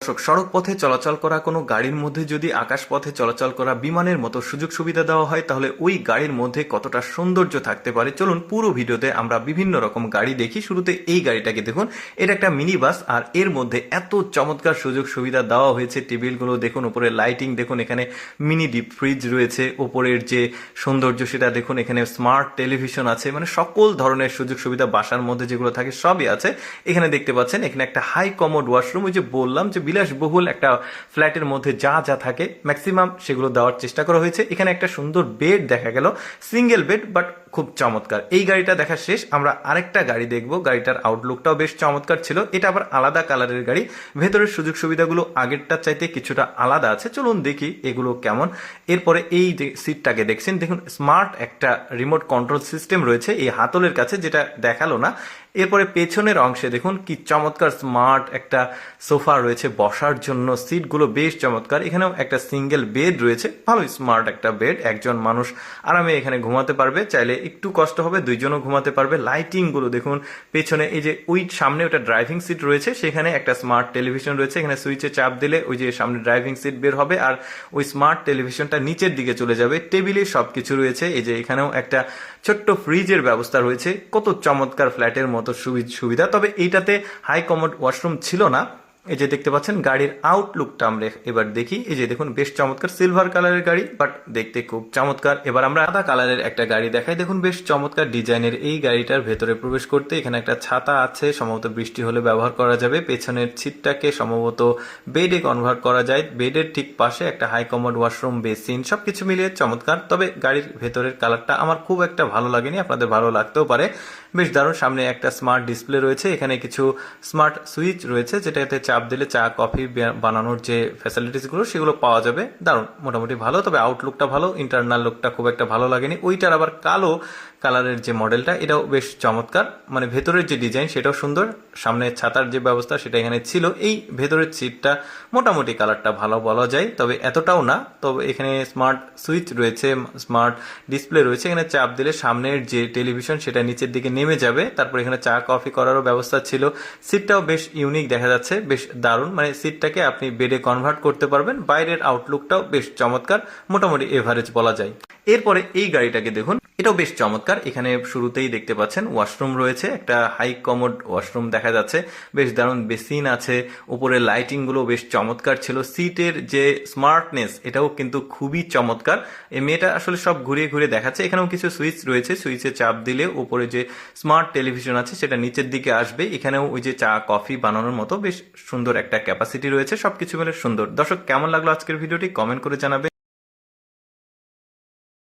সড়ক পথে চলাচল করা কোনো গাড়ির মধ্যে যদি আকাশ পথে চলাচল করা বিমানের মতো সুযোগ সুবিধা দেওয়া হয় তাহলে ওই গাড়ির মধ্যে কতটা সৌন্দর্য থাকতে পারে চলুন পুরো ভিডিওতে আমরা বিভিন্ন রকম গাড়ি দেখি। শুরুতে এই গাড়িটাকে দেখুন, এটা একটা মিনি বাস আর এর মধ্যে এত চমৎকার সুযোগ সুবিধা দেওয়া হয়েছে। টেবিলগুলো দেখুন, উপরে লাইটিং দেখুন, এখানে মিনি ডিপ ফ্রিজ রয়েছে, উপরের যে সৌন্দর্য সেটা দেখুন, এখানে স্মার্ট টেলিভিশন আছে, মানে সকল ধরনের সুযোগ সুবিধা বাসার মধ্যে যেগুলো থাকে সবই আছে। এখানে দেখতে পাচ্ছেন এখানে একটা হাই কমোড ওয়াশরুম, ওই যে বললাম যে বিলাসবহুল একটা ফ্ল্যাটের মধ্যে যা যা থাকে ম্যাক্সিমাম সেগুলো দেওয়ার চেষ্টা করা হয়েছে। এখানে একটা সুন্দর বেড দেখা গেল, সিঙ্গেল বেড বাট খুব চমৎকার। এই গাড়িটা দেখা শেষ, আমরা আরেকটা গাড়ি দেখবো। গাড়িটার আউটলুকটাও বেশ চমৎকার ছিল, এটা আবার আলাদা কালারের গাড়ি। ভেতরের সুযোগ সুবিধাগুলো আগেরটার চাইতে কিছুটা আলাদা আছে, চলুন দেখি এগুলো কেমন। এরপরে এই যে সিটটাকে দেখছেন, দেখুন স্মার্ট একটা রিমোট কন্ট্রোল সিস্টেম রয়েছে এই হাতলের কাছে, যেটা দেখালো না। এরপরে পেছনের অংশে দেখুন কি চমৎকার স্মার্ট একটা সোফা রয়েছে বসার জন্য, সিটগুলো বেশ চমৎকার। এখানেও একটা সিঙ্গেল বেড রয়েছে, ভালোই স্মার্ট একটা বেড, একজন মানুষ আরামে এখানে ঘুমাতে পারবে, চাইলে একটু কষ্ট হবে দুইজনও ঘুমাতে পারবে। লাইটিং গুলো দেখুন পেছনে, এই যে ওই সামনে ওটা ড্রাইভিং সিট রয়েছে, সেখানে একটা স্মার্ট টেলিভিশন রয়েছে, এখানে সুইচে চাপ দিলে ওই যে সামনে ড্রাইভিং সিট বের হবে আর ওই স্মার্ট টেলিভিশনটা নিচের দিকে চলে যাবে। টেবিলে সবকিছু রয়েছে, এই যে এখানেও একটা ছোট্ট ফ্রিজের ব্যবস্থা রয়েছে। কত চমৎকার ফ্ল্যাটের মতো সুবিধা। তবে এইটাতে হাই কমোড ওয়াশরুম ছিল না। এই যে দেখতে পাচ্ছেন গাড়ির আউটলুকটা আমরা এবার দেখি। এই যে দেখুন বেশ চমৎকার সিলভার কালারের গাড়ি, বাট দেখতে খুব চমৎকার। এবার আমরা সাদা কালারের একটা গাড়ি দেখাই, দেখুন বেশ চমৎকার ডিজাইনের এই গাড়িটার ভেতরে প্রবেশ করতে এখানে একটা ছাতা আছে, সম্ভবত বৃষ্টি হলে ব্যবহার করা যাবে। পেছনের সিটটাকে সম্ভবত বেডে কনভার্ট করা যায়। বেডের ঠিক পাশে একটা হাই কমোড ওয়াশরুম, বেসিন, সবকিছু মিলিয়ে চমৎকার। তবে গাড়ির ভেতরের কালারটা আমার খুব একটা ভালো লাগেনি, আপনাদের ভালো লাগতেও পারে। বেশ দারুণ। সামনে একটা স্মার্ট ডিসপ্লে রয়েছে, এখানে কিছু স্মার্ট সুইচ রয়েছে যেটাতে চাপ দিলে চা কফি বানানোর যে ফ্যাসিলিটিস গুলো সেগুলো পাওয়া যাবে। দারুণ, মোটামুটি ভালো। তবে আউটলুকটা ভালো, ইন্টারনাল লুকটা খুব একটা ভালো লাগেনি। ওইটার আবার কালো কালারের যে মডেলটা, এটাও বেশ চমৎকার, মানে ভেতরের যে ডিজাইন সেটাও সুন্দর। সামনে ছাতার যে ব্যবস্থা সেটা এখানে ছিল। এই ভেতরের সিটটা মোটামুটি কালারটা ভালো বলা যায়, তবে এতটাও না। তবে এখানে স্মার্ট সুইচ রয়েছে, স্মার্ট ডিসপ্লে রয়েছে, এখানে চাপ দিলে সামনের যে টেলিভিশন সেটা নিচের দিকে নেমে যাবে। তারপর এখানে চা কফি করারও ব্যবস্থা ছিল। সিটটাও বেশ ইউনিক দেখা যাচ্ছে, বেশ দারুণ, মানে সিটটাকে আপনি বেডে কনভার্ট করতে পারবেন। বাইরের আউটলুকটাও বেশ চমৎকার, মোটামুটি এভারেজ বলা যায়। এরপরে এই গাড়িটাকে দেখুন, এটাও বেশ চমৎকার। এখানে শুরুতেই দেখতে পাচ্ছেন ওয়াশরুম রয়েছে, একটা হাই কমোড ওয়াশরুম দেখা যাচ্ছে, বেশ দারুণ। বেসিন আছে, উপরে লাইটিং গুলো বেশ চমৎকার ছিল। সিটের যে স্মার্টনেস এটাও কিন্তু খুবই চমৎকার। এই মেয়েটা আসলে সব ঘুরিয়ে ঘুরিয়ে দেখাচ্ছে। এখানেও কিছু সুইচ রয়েছে, সুইচে চাপ দিলে উপরে যে স্মার্ট টেলিভিশন আছে সেটা নিচের দিকে আসবে। এখানেও ওই যে চা কফি বানানোর মতো বেশ সুন্দর একটা ক্যাপাসিটি রয়েছে। সবকিছু মিলে সুন্দর। দর্শক, কেমন লাগলো আজকের ভিডিওটি কমেন্ট করে জানাবেন।